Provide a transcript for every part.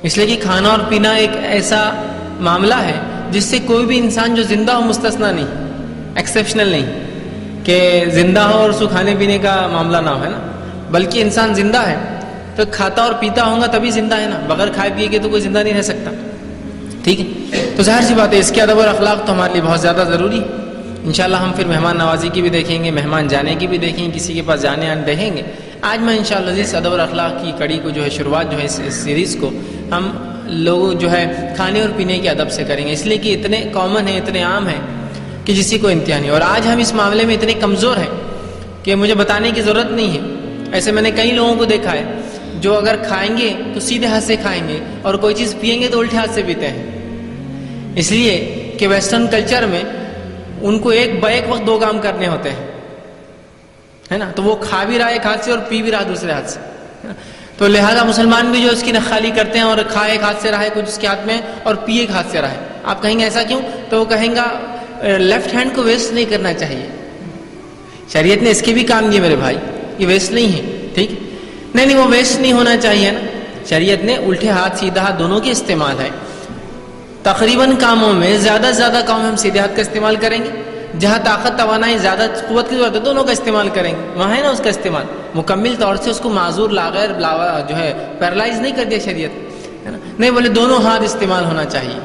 اس لیے کہ کھانا اور پینا ایک ایسا معاملہ ہے جس سے کوئی بھی انسان جو زندہ ہو مستثنا نہیں، ایکسیپشنل نہیں کہ زندہ ہو اور اس کو کھانے پینے کا معاملہ نہ ہو، ہے نا، بلکہ انسان زندہ ہے تو کھاتا اور پیتا ہوگا تبھی زندہ ہے نا، بغیر کھائے پیے کے تو کوئی زندہ نہیں رہ سکتا، ٹھیک ہے؟ تو ظاہر سی بات ہے اس کے ادب اور اخلاق تو ہمارے لیے بہت زیادہ ضروری ہے۔ انشاءاللہ ہم پھر مہمان نوازی کی بھی دیکھیں گے، مہمان جانے کی بھی دیکھیں گے، کسی کے پاس جانے آنے دیکھیں گے۔ آج میں انشاءاللہ اس ادب اور اخلاق کی کڑی کو جو ہے شروعات جو ہے اس سیریز کو ہم لوگ جو ہے کھانے اور پینے کے ادب سے کریں گے، اس لیے کہ اتنے کامن ہیں، اتنے عام ہیں کہ جسی کو انتہا نہیں، اور آج ہم اس معاملے میں اتنے کمزور ہیں کہ مجھے بتانے کی ضرورت نہیں ہے۔ ایسے میں نے کئی لوگوں کو دیکھا ہے جو اگر کھائیں گے تو سیدھے ہاتھ سے کھائیں گے اور کوئی چیز پئیں گے تو الٹے ہاتھ سے پیتے ہیں، اس لیے کہ ویسٹرن کلچر میں ان کو ایک وقت دو کام کرنے ہوتے ہیں، ہے نا، تو وہ کھا بھی رہا ایک ہاتھ سے اور پی بھی رہا دوسرے ہاتھ سے، تو لہذا مسلمان بھی جو اس کی نخالی کرتے ہیں اور کھائے ایک ہاتھ سے رہا ہے کچھ اس کے ہاتھ میں اور پیے ایک ہاتھ سے رہا ہے۔ آپ کہیں گے ایسا کیوں؟ تو وہ کہیں گا لیفٹ ہینڈ کو ویسٹ نہیں کرنا چاہیے، شریعت نے اس کے بھی کام کیے میرے بھائی، یہ ویسٹ نہیں ہے، ٹھیک؟ نہیں وہ ویسٹ نہیں ہونا چاہیے نا، شریعت نے الٹے ہاتھ سیدھا ہاتھ دونوں کے استعمال ہے۔ تقریباً کاموں میں زیادہ سے زیادہ کام ہم سیدھے ہاتھ کا استعمال کریں گے، جہاں طاقت توانائی زیادہ قوت کی ضرورت ہے دونوں کا استعمال کریں گے، وہاں ہے نا اس کا استعمال، مکمل طور سے اس کو معذور لاغیر جو ہے پیرالائز نہیں کر دیا شریعت، ہے نا، نہیں بولے دونوں ہاتھ استعمال ہونا چاہیے،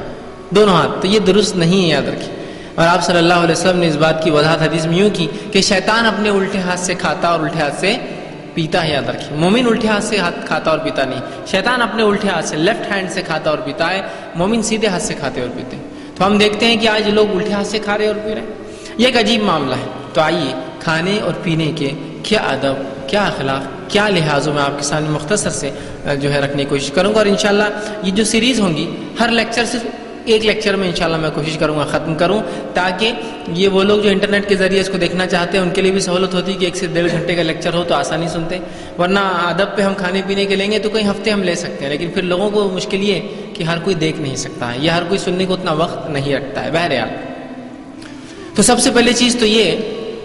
دونوں ہاتھ، تو یہ درست نہیں ہے، یاد رکھیے۔ اور آپ صلی اللہ علیہ وسلم نے اس بات کی وضاحت حدیث میں یوں کی کہ شیطان اپنے الٹے ہاتھ سے کھاتا اور الٹے ہاتھ سے پیتا ہے، یاد رکھیے، مومن الٹے ہاتھ سے کھاتا اور پیتا نہیں، شیطان اپنے الٹے ہاتھ سے لیفٹ ہینڈ سے کھاتا اور پیتا ہے، مومن سیدھے ہاتھ سے کھاتے اور پیتے ہیں۔ تو ہم دیکھتے ہیں کہ آج لوگ الٹے ہاتھ سے کھا رہے اور پی رہے ہیں، یہ ایک عجیب معاملہ ہے۔ تو آئیے کھانے اور پینے کے کیا ادب، کیا اخلاق، کیا لحاظوں میں آپ کے سامنے مختصر سے جو ہے رکھنے کی کوشش کروں گا، اور انشاءاللہ یہ جو سیریز ہوں گی ہر لیکچر سے ایک لیکچر میں انشاءاللہ میں کوشش کروں گا ختم کروں، تاکہ یہ وہ لوگ جو انٹرنیٹ کے ذریعے اس کو دیکھنا چاہتے ہیں ان کے لیے بھی سہولت ہوتی ہے کہ 1 سے 1.5 گھنٹے کا لیکچر ہو تو آسانی سنتے ہیں، ورنہ ادب پہ ہم کھانے پینے کے لیں گے تو کئی ہفتے ہم لے سکتے ہیں، لیکن پھر لوگوں کو مشکل یہ ہے کہ ہر کوئی دیکھ نہیں سکتا ہے یا ہر کوئی سننے کو اتنا وقت نہیں رکھتا ہے۔ بہرحال تو سب سے پہلی چیز تو یہ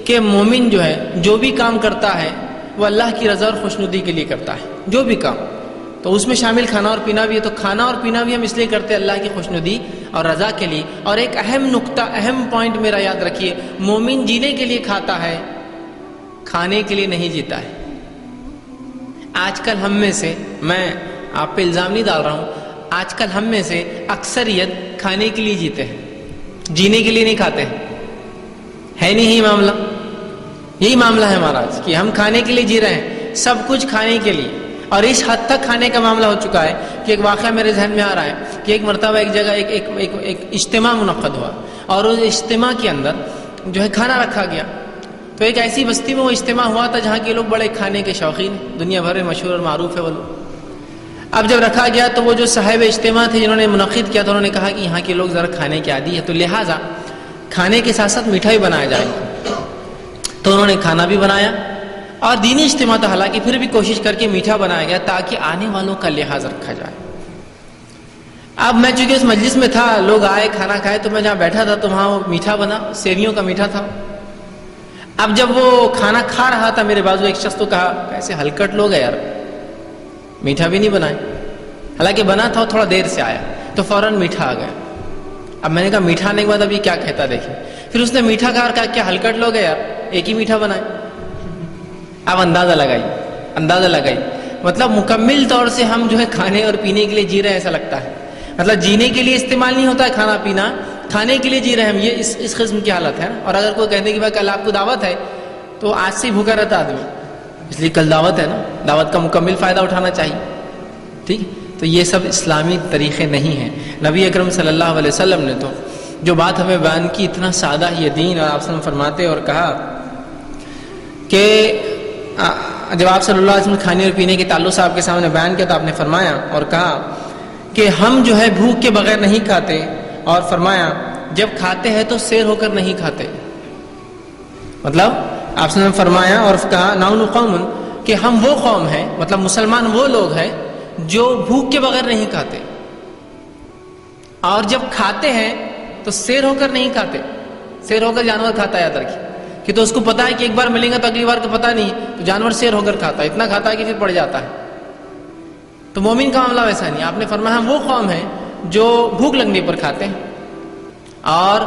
کہ مومن جو ہے جو بھی کام کرتا ہے وہ اللہ کی رضا اور خوشنودی کے لیے کرتا ہے، جو بھی کام، تو اس میں شامل کھانا اور پینا بھی ہے، تو کھانا اور پینا بھی ہم اس لیے کرتے ہیں اللہ کی خوشنودی اور رضا کے لیے۔ اور ایک اہم نقطہ، اہم پوائنٹ میرا یاد رکھیے، مومن جینے کے لیے کھاتا ہے، کھانے کے لیے نہیں جیتا ہے۔ آج کل ہم میں سے، میں آپ پہ الزام نہیں ڈال رہا ہوں، آج کل ہم میں سے اکثریت کھانے کے لیے جیتے ہیں، جینے کے لیے نہیں کھاتے ہیں، ہے نہیں یہی معاملہ؟ یہی معاملہ ہے ہمارا آج کہ ہم کھانے کے لیے جی رہے ہیں، سب کچھ کھانے کے لیے، اور اس حد تک کھانے کا معاملہ ہو چکا ہے کہ ایک واقعہ میرے ذہن میں آ رہا ہے کہ ایک مرتبہ ایک جگہ ایک اجتماع منعقد ہوا، اور اس اجتماع کے اندر جو ہے کھانا رکھا گیا، تو ایک ایسی بستی میں وہ اجتماع ہوا تھا جہاں کے لوگ بڑے کھانے کے شوقین، دنیا بھر میں مشہور اور معروف ہے وہ لوگ۔ اب جب رکھا گیا تو وہ جو صاحب اجتماع تھے جنہوں نے منعقد کیا تھا، انہوں نے کہا کہ یہاں کے لوگ ذرا کھانے کے عادی ہے، تو لہٰذا کھانے کے ساتھ ساتھ میٹھا بھی بنایا جائے گا۔ تو انہوں نے کھانا بھی بنایا، اور دینی اجتماع تھا حالانکہ، پھر بھی کوشش کر کے میٹھا بنایا گیا تاکہ آنے والوں کا لحاظ رکھا جائے۔ اب میں چونکہ اس مجلس میں تھا، لوگ آئے کھانا کھائے، تو میں جہاں بیٹھا تھا تو وہاں وہ میٹھا بنا، سیویوں کا میٹھا تھا۔ اب جب وہ کھانا کھا رہا تھا میرے بازو ایک شخص تو کہا ایسے ہلکٹ لوگ ہیں یار، میٹھا بھی نہیں بنائے، حالانکہ بنا تھا، تھوڑا دیر سے آیا تو فوراً میٹھا آ گیا۔ اب میں نے کہا میٹھا آنے کے بعد ابھی کیا کہتا دیکھیں، پھر اس نے میٹھا کھا اور کہا کیا ہلکٹ لوگ ہیں یار، ایک ہی میٹھا بنائے۔ اب اندازہ لگائی، مطلب مکمل طور سے ہم جو ہے کھانے اور پینے کے لیے جی رہے ہیں ایسا لگتا ہے، مطلب جینے کے لیے استعمال نہیں ہوتا ہے کھانا پینا، کھانے کے لیے جی رہے ہیں ہم، یہ اس قسم کی حالت ہے نا۔ اور اگر کوئی کہنے کہ بھائی کل آپ کو دعوت ہے تو آج سے بھوکا رہتا آدمی، اس لیے کل دعوت ہے نا، دعوت کا مکمل فائدہ اٹھانا چاہیے، ٹھیک۔ تو یہ سب اسلامی طریقے نہیں ہیں۔ نبی اکرم صلی اللہ علیہ وسلم نے تو جو بات ہمیں بیان کی، اتنا سادہ یہ دین، اور آپ صلی اللہ علیہ وسلم فرماتے اور کہا کہ جب آپ صلی اللہ علیہ وسلم کھانے اور پینے کے تعلق سے آپ کے سامنے بیان کیا تو آپ نے فرمایا اور کہا کہ ہم جو ہے بھوک کے بغیر نہیں کھاتے، اور فرمایا جب کھاتے ہیں تو سیر ہو کر نہیں کھاتے، مطلب آپ صلی اللہ علیہ وسلم فرمایا اور کہا نحن قوم، کہ ہم وہ قوم ہیں، مطلب مسلمان وہ لوگ ہیں جو بھوک کے بغیر نہیں کھاتے، اور جب کھاتے ہیں تو سیر ہو کر نہیں کھاتے۔ سیر ہو کر جانور کھاتا ہے، یاد رکھیے کہ تو اس کو پتا ہے کہ ایک بار ملیں گا تو اگلی بار کو پتا نہیں، تو جانور سیر ہو کر کھاتا ہے، اتنا کھاتا ہے کہ پھر پڑ جاتا ہے۔ تو مومن کا معاملہ ویسا نہیں. آپ نے فرمایا ہم وہ قوم ہے جو بھوک لگنے پر کھاتے ہیں اور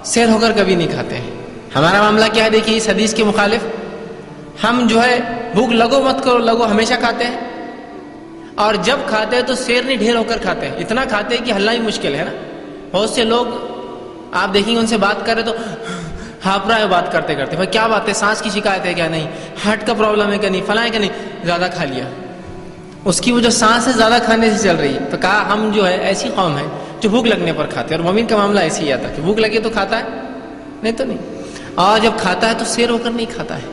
سیر ہو کر کبھی نہیں کھاتے ہیں. ہمارا معاملہ کیا ہے؟ دیکھیے اس حدیث کے مخالف ہم جو ہے بھوک لگو مت کرو لگو ہمیشہ کھاتے ہیں، اور جب کھاتے ہیں تو سیر نہیں ڈھیر ہو کر کھاتے ہیں. اتنا کھاتے ہیں کہ ہلنا ہی مشکل ہے نا. بہت سے لوگ آپ دیکھیں گے ان سے بات کر رہے تو ہاپ رہا ہے بات کرتے کرتے. بھائی کیا بات ہے؟ سانس کی شکایت ہے کیا؟ نہیں. ہارٹ کا پرابلم ہے کہ نہیں؟ فلاں ہے کہ نہیں؟ زیادہ کھا لیا. اس کی وہ جو سانس ہے زیادہ کھانے سے چل رہی ہے. تو کہا ہم جو ہے ایسی قوم ہے جو بھوک لگنے پر کھاتے ہیں. اور مومن کا معاملہ ایسے ہی آتا کہ بھوک لگے تو کھاتا ہے، نہیں تو نہیں. اور جب کھاتا ہے تو سیر ہو کر نہیں کھاتا ہے.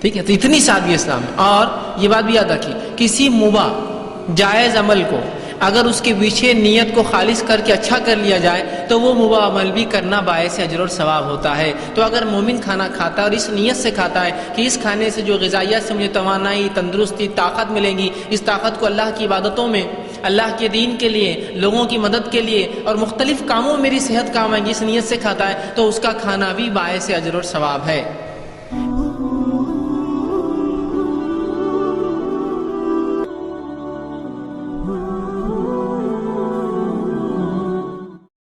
ٹھیک ہے. تو اتنی سادگی اسلام ہے. اور یہ بات بھی یاد رکھیے، کسی مباح جائز عمل کو اگر اس کے پیچھے نیت کو خالص کر کے اچھا کر لیا جائے تو وہ مباح عمل بھی کرنا باعث اجر اور ثواب ہوتا ہے. تو اگر مومن کھانا کھاتا ہے اور اس نیت سے کھاتا ہے کہ اس کھانے سے جو غذائیت سے مجھے توانائی، تندرستی، طاقت ملیں گی، اس طاقت کو اللہ کی عبادتوں میں، اللہ کے دین کے لیے، لوگوں کی مدد کے لیے اور مختلف کاموں میں میری صحت کام آئے گی، اس نیت سے کھاتا ہے تو اس کا کھانا بھی باعث اجر اور ثواب ہے.